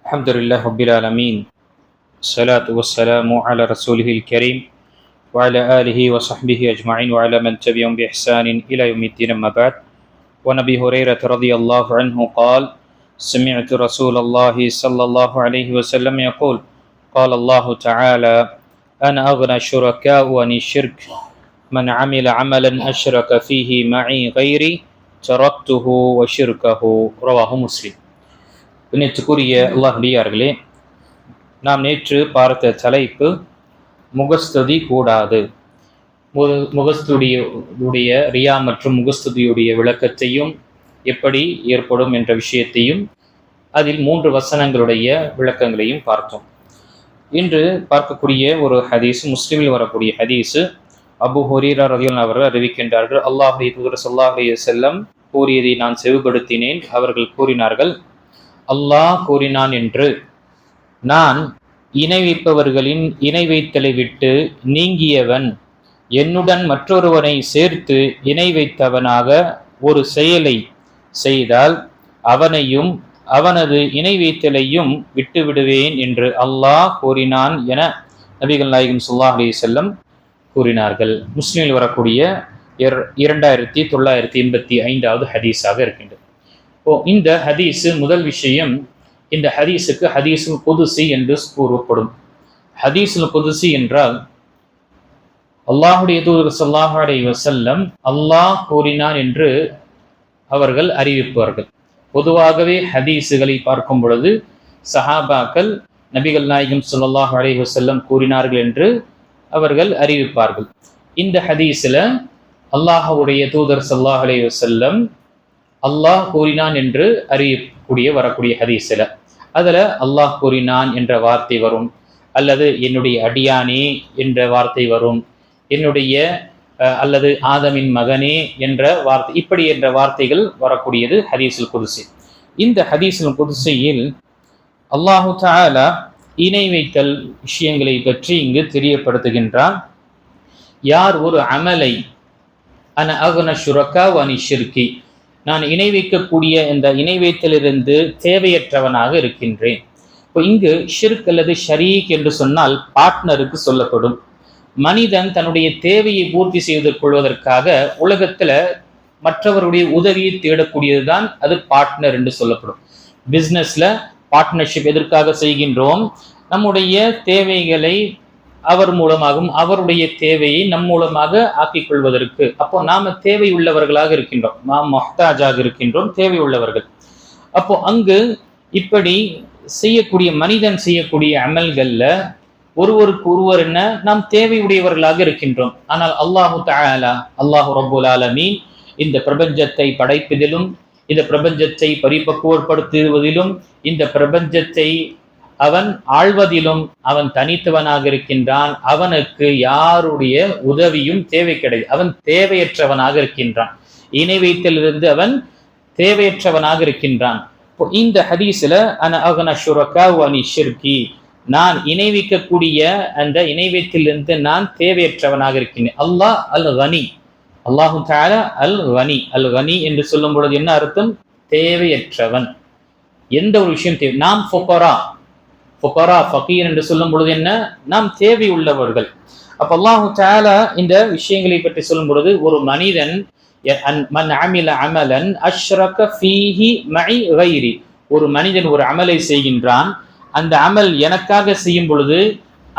الحمد لله رب العالمين. الصلاة والسلام على رسوله الكريم وعلى آله وصحبه أجمعين وعلى من تبعهم بإحسان إلى يوم الدين. أما بعد. ونبي هريرة رضي الله عنه قال: سمعت رسول الله صلى الله عليه وسلم يقول: قال الله تعالى: أنا أغنى الشركاء عن الشرك من عمل عملا أشرك فيه معي غيري تركته وشركه. رواه مسلم. நேற்றுக்குரிய அல்லாஹ்வியார்களே, நாம் நேற்று பார்த்த தலைப்பு முகஸ்துதி கூடாது. முகஸ்துதியுடைய ரியா மற்றும் முகஸ்துதியுடைய விளக்கத்தையும் எப்படி ஏற்படும் என்ற விஷயத்தையும் அதில் 3 வசனங்களுடைய விளக்கங்களையும் பார்த்தோம். இன்று பார்க்கக்கூடிய ஒரு ஹதீஸ், முஸ்லிமில் வரக்கூடிய ஹதீஸ். அபூ ஹுரைரா ரலியல்லாஹு அவர்கள் அறிவிக்கின்றார்கள், அல்லாஹ்வுடைய தூதர் ஸல்லல்லாஹு அலைஹி வஸல்லம் கூறியதை நான் செவிப்படுத்தினேன். அவர்கள் கூறினார்கள், அல்லாஹ் கூறினான் என்று, நான் இணை வைப்பவர்களின் இணை வைத்தலை விட்டு நீங்கியவன் என்னுடன் மற்றொருவனை சேர்த்து இணை வைத்தவனாக ஒரு செயலை செய்தால் அவனையும் அவனது இணை வைத்தலையும் விட்டு விடுவேன் என்று அல்லாஹ் கூறினான் என நபிகள் நாயகம் ஸல்லல்லாஹு அலைஹி வஸல்லம் கூறினார்கள். முஸ்லிமில் வரக்கூடிய 2985வது ஹதீஸாக இருக்கின்றது. இந்த ஹதீஸ், முதல் விஷயம், இந்த ஹதீஸுக்கு ஹதீஸுல் குதுசி என்று கூறப்படும். ஹதீஸுல் குதுசி என்றால் அல்லாஹ்வுடைய தூதர் ஸல்லல்லாஹு அலைஹி வஸல்லம் அல்லாஹ் கூறினான் என்று அவர்கள் அறிவிப்பார்கள். பொதுவாகவே ஹதீஸுகளை பார்க்கும் பொழுது சஹாபாக்கள் நபிகள் நாயகம் ஸல்லல்லாஹு அலைஹி வஸல்லம் கூறினார்கள் என்று அவர்கள் அறிவிப்பார்கள். இந்த ஹதீஸில் அல்லாஹ்வுடைய தூதர் ஸல்லல்லாஹு அலைஹி வஸல்லம் அல்லாஹ் கூறினான் என்று வரக்கூடிய ஹதீஸில் அதில் அல்லாஹ் கூறினான் என்ற வார்த்தை வரும், அல்லது என்னுடைய அடியானே என்ற வார்த்தை வரும், என்னுடைய அல்லது ஆதமின் மகனே என்ற வார்த்தை, இப்படி என்ற வார்த்தைகள் வரக்கூடியது ஹதீஸுல் குதுசி. இந்த ஹதீஸுல் குதுசியில் அல்லாஹு தஆலா இணை வைத்தல் விஷயங்களை பற்றி இங்கு தெரியப்படுத்துகின்றான். யார் ஒரு அமலை அன அக்ன ஷுரக்கா வனி ஷிர்கி, நான் இணை வைக்கக்கூடிய இந்த இணை வைத்தலிருந்து தேவையற்றவனாக இருக்கின்றேன். இப்போ இங்கு ஷிர்க் அல்லது ஷரீக் என்று சொன்னால் பார்ட்னருக்கு சொல்லப்படும். மனிதன் தன்னுடைய தேவையை பூர்த்தி செய்து கொள்வதற்காக உலகத்துல மற்றவருடைய உதவியை தேடக்கூடியது தான் அது பார்ட்னர் என்று சொல்லப்படும். பிஸ்னஸ்ல பார்ட்னர்ஷிப் எதற்காக செய்கின்றோம்? நம்முடைய தேவைகளை அவர் மூலமாகவும் அவருடைய தேவையை நம் மூலமாக ஆக்கிக் கொள்வதற்கு. அப்போ நாம தேவை உள்ளவர்களாக இருக்கின்றோம், நாம் மொஹ்தாஜாக இருக்கின்றோம், தேவை உள்ளவர்கள். அப்போ அங்கு இப்படி செய்யக்கூடிய மனிதன் செய்யக்கூடிய அமல்கள்ல ஒருவருக்கு ஒருவர் என்ன, நாம் தேவையுடையவர்களாக இருக்கின்றோம். ஆனால் அல்லாஹு தஆலா, அல்லாஹு ரப்புல் ஆலமீன் இந்த பிரபஞ்சத்தை படைப்பதிலும் இந்த பிரபஞ்சத்தை பரிபக்குவப்படுத்துவதிலும் இந்த பிரபஞ்சத்தை அவன் ஆள்வதிலும் அவன் தனித்தவனாக இருக்கின்றான். அவனுக்கு யாருடைய உதவியும் தேவை கிடையாது. அவன் தேவையற்றவனாக இருக்கின்றான். இணை வைத்தலிருந்து அவன் தேவையற்றவனாக இருக்கின்றான். இந்த ஹதீஸ்ல அன அக்ன ஷுரக்கா வனி ஷிர்கி, நான் இணை வைக்கக்கூடிய அந்த இணை வைத்திலிருந்து நான் தேவையற்றவனாக இருக்கின்றேன். அல்லாஹ் அல் கனி, அல்லாஹு தஆலா அல் கனி. அல் கனி என்று சொல்லும் பொழுது என்ன அர்த்தம்? தேவையற்றவன். எந்த ஒரு விஷயம் தேவை. நாம் ஃபுகரா ஃபகீர் என்று சொல்லும் பொழுது என்ன? நாம் தேவை உள்ளவர்கள். அப்ப அல்லாஹு தஆலா இந்த விஷயங்களை பற்றி சொல்லும் பொழுது, ஒரு மனிதன் மன் அமில அமலன் அஷ்ரக ஃபீஹி மஇ கைரி, ஒரு மனிதன் ஒரு அமலை செய்கின்றான். அந்த அமல் எனக்காக செய்யும் பொழுது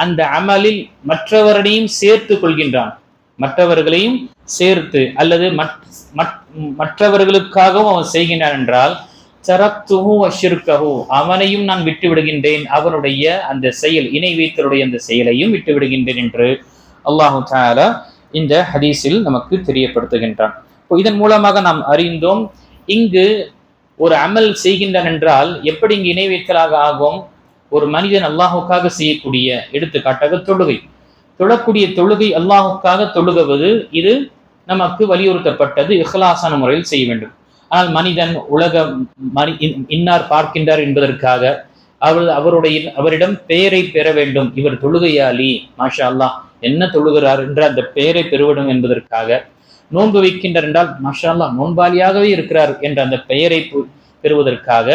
அந்த அமலில் மற்றவர்களையும் சேர்த்து கொள்கின்றான், மற்றவர்களையும் சேர்த்து அல்லது மற்றவர்களுக்காகவும் அவன் செய்கின்றான் என்றால் தரக்துஹு வஷிர்கஹு, அவனையும் நான் விட்டு விடுகின்றேன், அவனுடைய அந்த செயல் இணை வைத்தலுடைய அந்த செயலையும் விட்டு விடுகின்றேன் என்று அல்லாஹு தஆலா இந்த ஹதீஸில் நமக்கு தெரியப்படுத்துகின்றான். இதன் மூலமாக நாம் அறிந்தோம், இங்கு ஒரு அமல் செய்கின்றான் என்றால் எப்படி இங்கு இணை வைத்தலாக ஆகும்? ஒரு மனிதன் அல்லாஹுக்காக செய்யக்கூடிய, எடுத்துக்காட்டாக தொழக்கூடிய தொழுகை அல்லாஹுக்காக தொழுகுவது, இது நமக்கு வலியுறுத்தப்பட்டது, இஹ்லாஸான முறையில் செய்ய வேண்டும். ஆனால் மனிதன் இன்னார் பார்க்கின்றார் என்பதற்காக அவரிடம் பெயரை பெற வேண்டும், இவர் தொழுகையாளி, மாஷா அல்லாஹ் என்ன தொழுகிறார் என்ற அந்த பெயரை பெறுவிடும் என்பதற்காக, நோன்பு வைக்கின்றார் என்றால் மாஷா அல்லாஹ் நோன்பாளியாகவே இருக்கிறார் என்ற அந்த பெயரை பெறுவதற்காக,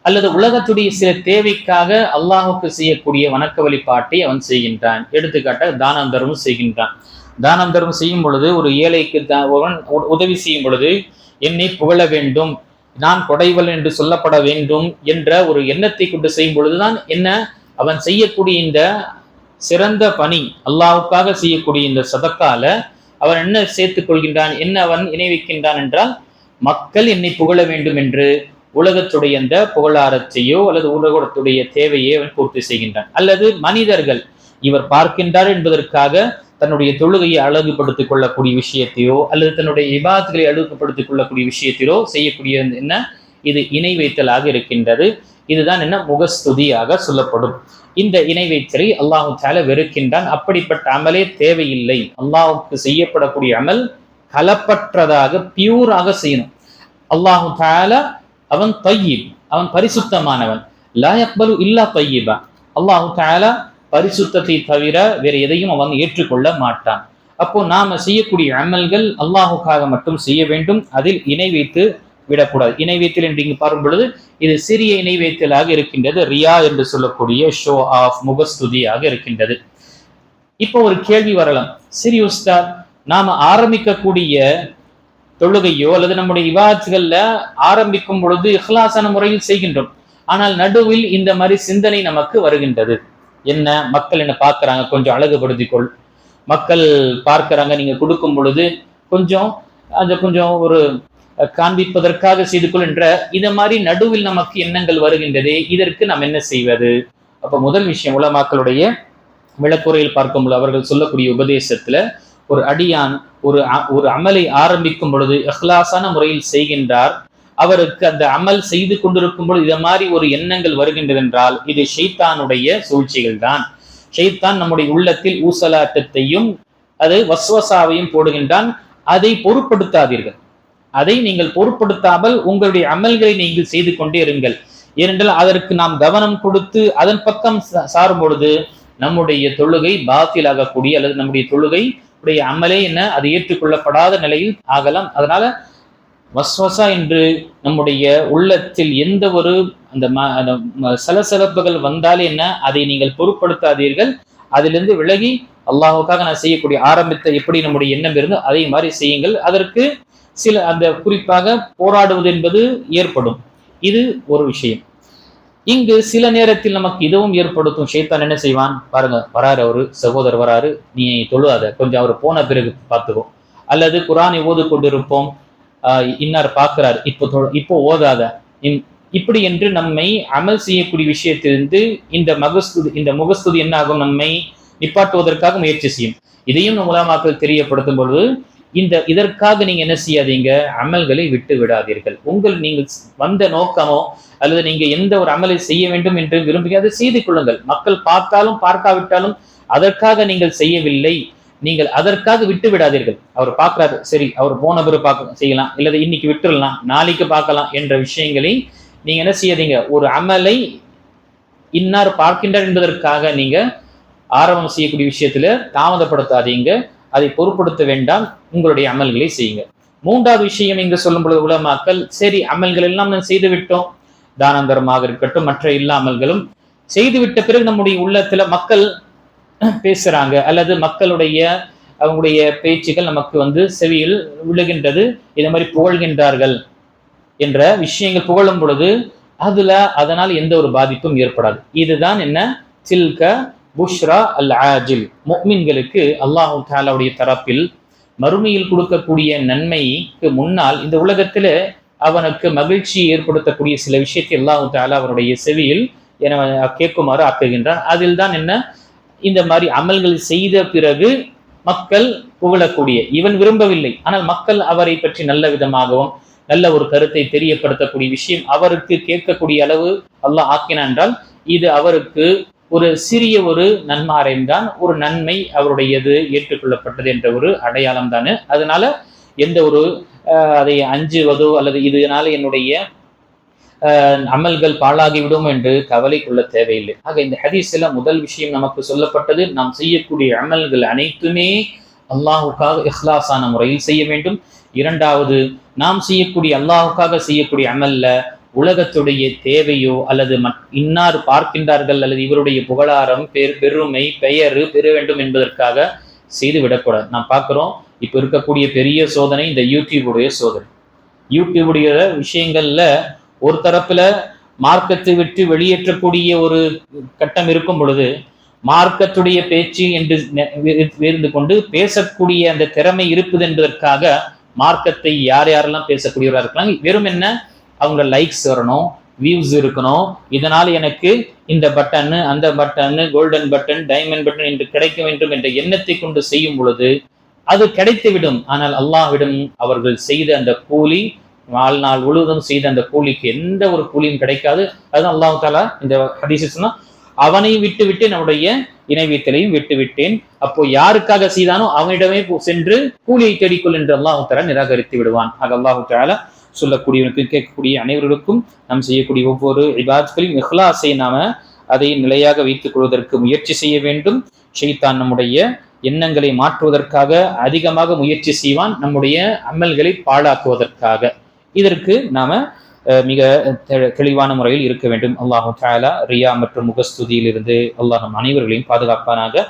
அல்லது உலகத்துடைய சில தேவைக்காக அல்லாஹுக்கு செய்யக்கூடிய வணக்க வழிபாட்டை அவன் செய்கின்றான். எடுத்துக்காட்டாக தானம் தர்மம் செய்கின்றான். தானம் தர்மம் செய்யும் பொழுது ஒரு ஏழைக்கு உதவி செய்யும் பொழுது என்னை புகழ வேண்டும், நான் கொடைவல் என்று சொல்லப்பட வேண்டும் என்ற ஒரு எண்ணத்தை கொண்டு செய்யும் பொழுதுதான் என்ன அவன் செய்யக்கூடிய இந்த சிறந்த பணி, அல்லாஹுக்காக செய்யக்கூடிய இந்த சதக்கால அவன் என்ன சேர்த்துக் கொள்கின்றான், என்ன அவன் இணை வைக்கின்றான் என்றால், மக்கள் என்னை புகழ வேண்டும் என்று உலகத்துடைய அந்த புகழாரத்தையோ அல்லது உலகத்துடைய தேவையை அவன் பூர்த்தி செய்கின்றான். அல்லது மனிதர்கள் இவர் பார்க்கின்றார் என்பதற்காக தன்னுடைய தொழுகையை அழகுபடுத்திக் கொள்ளக்கூடிய விஷயத்தையோ அல்லது தன்னுடைய இபாதத்துகளை அழகுபடுத்திக் கொள்ளக்கூடிய விஷயத்திலோ செய்யக்கூடிய என்ன இது இணை வைத்தலாக இருக்கின்றது. இதுதான் என்ன முகஸ்துதியாக சொல்லப்படும். இந்த இணை வைத்தலை அல்லாஹு தஆலா வெறுக்கின்றான். அப்படிப்பட்ட அமலே தேவையில்லை. அல்லாஹுக்கு செய்யப்படக்கூடிய அமல் கலப்பற்றதாக பியூராக செய்யணும். அல்லாஹு தஆலா அவன் தய்யிப், அவன் பரிசுத்தமானவன். லா யக்பலு இல்லா தய்யிபா. அல்லாஹு தஆலா பரிசுத்தத்தை தவிர வேற எதையும் அவன் ஏற்றுக்கொள்ள மாட்டான். அப்போ நாம செய்யக்கூடிய அமல்கள் அல்லாஹுக்காக மட்டும் செய்ய வேண்டும். அதில் இணை வைத்து விடக்கூடாது. இணை வைத்தல் என்று இங்கு பார்க்கும் பொழுது இது சிறிய இணை வைத்தலாக இருக்கின்றது. ரியா என்று சொல்லக்கூடிய ஷோ ஆஃப் முகஸ்துதியாக இருக்கின்றது. இப்போ ஒரு கேள்வி வரலாம், சரி உஸ்தாத், நாம ஆரம்பிக்கக்கூடிய தொழுகையோ அல்லது நம்முடைய இபாதத்துகள்ல ஆரம்பிக்கும் பொழுது இஹ்லாஸான முறையில் செய்கின்றோம். ஆனால் நடுவில் இந்த மாதிரி சிந்தனை நமக்கு வருகின்றது. என்ன, மக்கள் என்ன பார்க்கறாங்க, கொஞ்சம் அழகுபடுத்திக்கொள், மக்கள் பார்க்கறாங்க, நீங்க கொடுக்கும் பொழுது கொஞ்சம் ஒரு காண்பிப்பதற்காக செய்து கொள் என்ற இத மாதிரி நடுவில் நமக்கு எண்ணங்கள் வருகின்றதே, இதற்கு நாம் என்ன செய்வது? அப்ப முதல் விஷயம், உலமாக்களுடைய விளக்குறையில் பார்க்கும்போது அவர்கள் சொல்லக்கூடிய உபதேசத்துல ஒரு அடியான் ஒரு அமலை ஆரம்பிக்கும் பொழுது இஹ்லாஸான முறையில் செய்கின்றார், அவருக்கு அந்த அமல் செய்து கொண்டிருக்கும் பொழுது இத மாதிரி ஒரு எண்ணங்கள் வருகின்றது என்றால் இது ஷைத்தானுடைய சூழ்ச்சிகள் தான். ஷைத்தான் நம்முடைய உள்ளத்தில் ஊசலாட்டத்தையும் அது வஸ்வசாவையும் போடுகின்றான். அதை பொருட்படுத்தாதீர்கள். அதை நீங்கள் பொருட்படுத்தாமல் உங்களுடைய அமல்களை நீங்கள் செய்து கொண்டே இருங்கள். ஏனென்றால் அதற்கு நாம் கவனம் கொடுத்து அதன் பக்கம் சாரும் பொழுது நம்முடைய தொழுகை பாத்திலாகக்கூடிய அல்லது நம்முடைய தொழுகை உடைய அமலே என்ன அது ஏற்றுக்கொள்ளப்படாத நிலையில் ஆகலாம். அதனால வஸ்வசா என்று நம்முடைய உள்ளத்தில் எந்த ஒரு அந்த சலசலப்புகள் வந்தாலே என்ன அதை நீங்கள் பொருட்படுத்தாதீர்கள். அதிலிருந்து விலகி அல்லாஹுக்காக நான் செய்யக்கூடிய ஆரம்பித்த எப்படி நம்முடைய எண்ணம் இருந்தோ அதே மாதிரி செய்யுங்கள். அதற்கு சில அந்த குறிப்பாக போராடுவது என்பது ஏற்படும். இது ஒரு விஷயம். இங்கு சில நேரத்தில் நமக்கு இதுவும் ஏற்படுத்தும். ஷைத்தான் என்ன செய்வான் பாருங்க, வராரு அவரு சகோதரர் வராரு, நீ தொழுவாத, கொஞ்சம் அவர் போன பிறகு பார்த்துக்கோ. அல்லது குர்ஆனை ஓது கொண்டிருப்போம், இன்னார் பார்க்கிறார், இப்போ ஓதாத, இப்படி என்று நம்மை அமல் செய்யக்கூடிய விஷயத்திலிருந்து இந்த முகஸ்துதி என்ன ஆகும், நம்மை நிப்பாட்டுவதற்காக முயற்சி செய்யும். இதையும் நம் உலமாக்கள் தெரியப்படுத்தும் பொழுது இதற்காக நீங்க என்ன செய்யாதீங்க, அமல்களை விட்டு விடாதீர்கள். நீங்கள் வந்த நோக்கமோ அல்லது நீங்க எந்த ஒரு அமலை செய்ய வேண்டும் என்று விரும்பி அதை செய்து கொள்ளுங்கள். மக்கள் பார்த்தாலும் பார்க்காவிட்டாலும் அதற்காக நீங்கள் செய்யவில்லை, நீங்கள் அதற்காக விட்டு விடாதீர்கள். அவர் பார்க்கிறாரு, சரி அவர் போன பிறகு பார்க்க செய்யலாம், இல்லது இன்னைக்கு விட்டுடலாம், நாளைக்கு பார்க்கலாம் என்ற விஷயங்களை நீங்க என்ன செய்யாதீங்க. ஒரு அமலை இன்னார் பார்க்கின்றார் என்பதற்காக நீங்க ஆரம்பம் செய்யக்கூடிய விஷயத்துல தாமதப்படுத்தாதீங்க, அதை பொருட்படுத்த வேண்டாம், உங்களுடைய அமல்களை செய்யுங்க. மூன்றாவது விஷயம் இங்கு சொல்லும் பொழுது உலமாக்கள், சரி அமல்கள் எல்லாம் நாம் செய்து விட்டோம், தானந்தரமாக இருக்கட்டும் மற்ற எல்லா அமல்களும் செய்துவிட்ட பிறகு நம்முடைய உள்ளத்துல மக்கள் பேசுறாங்க அல்லது அவங்களுடைய பேச்சுகள் நமக்கு செவியில் விழுகின்றது, இதை மாதிரி புகழ்கின்றார்கள் என்ற விஷயங்கள் புகழும் பொழுது அதனால் எந்த ஒரு பாதிப்பும் ஏற்படாது. இதுதான் என்ன தில்க புஷ்ரா அல் ஆஜில். முஃமின்களுக்கு அல்லாஹ் தஆலாவுடைய தரப்பில் மறுமையில் கொடுக்கக்கூடிய நன்மைக்கு முன்னால் இந்த உலகத்துல அவனுக்கு மகிழ்ச்சி ஏற்படுத்தக்கூடிய சில விஷயத்தை அல்லாஹ் தஆலா அவனுடைய செவியில் கேட்குமாறு ஆக்குகின்றான். அதில் தான் என்ன, இந்த மாதிரி அமல்கள் செய்த பிறகு மக்கள் புகழக்கூடிய, இவன் விரும்பவில்லை ஆனால் மக்கள் அவரை பற்றி நல்ல விதமாகவும் நல்ல ஒரு கருத்தை தெரியப்படுத்தக்கூடிய விஷயம் அவருக்கு கேட்கக்கூடிய அளவு அல்லாஹ் ஆக்கினான் என்றால் இது அவருக்கு ஒரு சிறிய ஒரு நன்மாரையும் தான், ஒரு நன்மை அவருடையது ஏற்றுக்கொள்ளப்பட்டது என்ற ஒரு அடையாளம் தானே. அதனால எந்த ஒரு அதை அஞ்சுவதோ அல்லது இதனால என்னுடைய அமல்கள் பாழாகிவிடும் என்று கவலை கொள்ள தேவையில்லை. ஆக இந்த ஹதீஸ்ல முதல் விஷயம் நமக்கு சொல்லப்பட்டது, நாம் செய்யக்கூடிய அமல்கள் அனைத்துமே அல்லாஹுக்காக இஹ்லாஸான முறையில் செய்ய வேண்டும். இரண்டாவது, நாம் செய்யக்கூடிய அல்லாஹுக்காக செய்யக்கூடிய அமல்ல உலகத்துடைய தேவையோ அல்லது இன்னார் பார்க்கின்றார்கள் அல்லது இவருடைய புகழாரம் பெருமை பெயர் பெற வேண்டும் என்பதற்காக செய்து விடக்கூடாது. நாம் பார்க்கிறோம், இப்ப இருக்கக்கூடிய பெரிய சோதனை இந்த யூடியூபுடைய சோதனை. யூடியூபுடைய விஷயங்கள்ல ஒரு தரப்புல மார்க்கத்தை விட்டு வெளியேற்றக்கூடிய ஒரு கட்டம் இருக்கும் பொழுது, மார்க்கத்துடைய பேச்சு என்று இருந்து கொண்டு பேசக்கூடிய அந்த திறமை இருப்பது என்பதற்காக மார்க்கத்தை யாரெல்லாம் பேசக்கூடியவராக இருக்கலாம். வெறும் என்ன, அவங்க லைக்ஸ் வரணும், வியூஸ் இருக்கணும், இதனால் எனக்கு இந்த பட்டன் அந்த button golden button diamond button என்று கிடைக்க வேண்டும் என்ற எண்ணத்தை கொண்டு செய்யும் பொழுது அது கிடைத்துவிடும். ஆனால் அல்லாஹ்விடம் அவர்கள் செய்த அந்த கூலி, வாழ்நாள் முழுவதும் செய்த அந்த கூலிக்கு எந்த ஒரு கூலியும் கிடைக்காது. அதுதான் அல்லாஹ் தஆலா இந்த ஹதீஸில் சொன்னா, அவனை விட்டு விட்டு நம்முடைய இணை வைத்தலையும் விட்டு விட்டேன். அப்போ யாருக்காக செய்தானோ அவனிடமே சென்று கூலியை தேடிக்கொள் என்று அல்லாஹ் தஆலா நிராகரித்து விடுவான். ஆக அல்லாஹ் தஆலா சொல்லக்கூடியவனுக்கு கேட்கக்கூடிய அனைவர்களுக்கும் நாம் செய்யக்கூடிய ஒவ்வொரு இபாதத்களையும் இஹ்லாஸை நாம அதை நிலையாக வைத்துக் கொள்வதற்கு முயற்சி செய்ய வேண்டும். ஷைத்தான் நம்முடைய எண்ணங்களை மாற்றுவதற்காக அதிகமாக முயற்சி செய்வான், நம்முடைய அமல்களை பாழாக்குவதற்காக. இதற்கு நாம மிக தெளிவான முறையில் இருக்க வேண்டும். அல்லாஹு தஆலா ரியா மற்றும் முகஸ்துதியில் இருந்து அல்லாஹ் நம் அனைவர்களையும் பாதுகாப்பானாக.